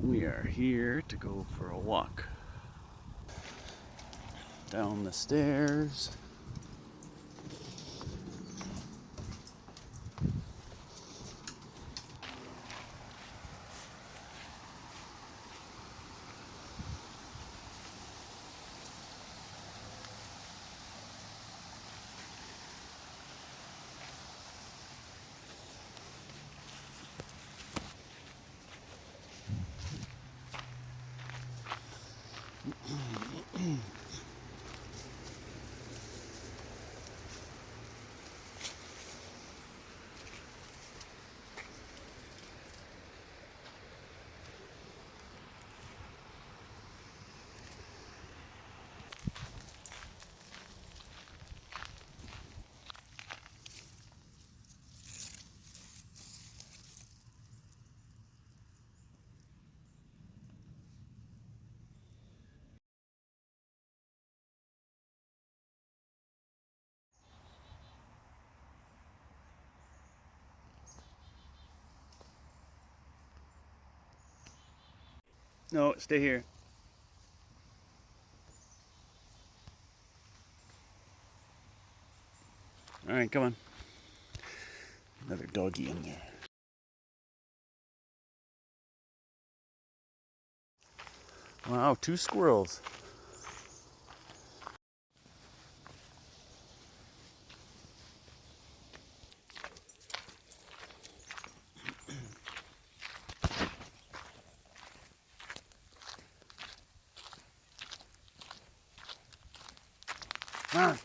We are here to go for a walk down the stairs. No, stay here. All right, come on. Another doggy in there. Wow, 2 squirrels. Ah.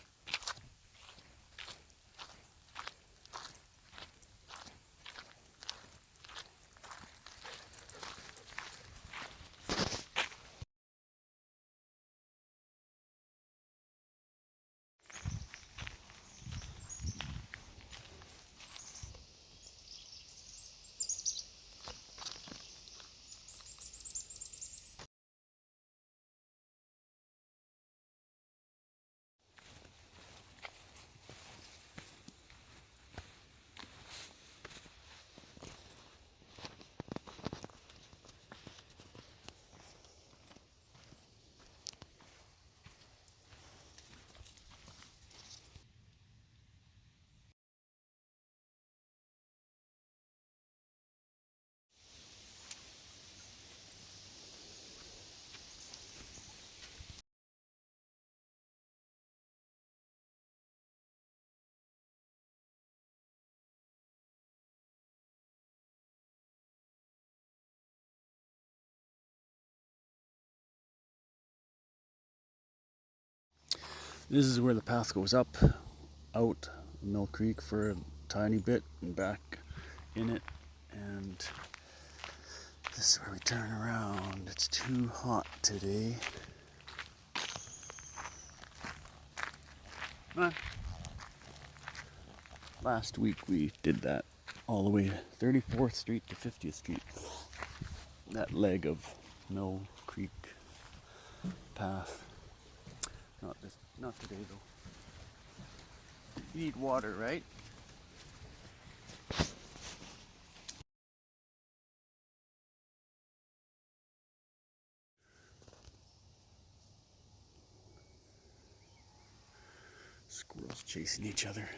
This is where the path goes up, out Mill Creek for a tiny bit and back in it. And this is where we turn around. It's too hot today. Last week we did that all the way 34th Street to 50th Street. That leg of Mill Creek path. Not today though. You need water, right? Squirrels chasing each other.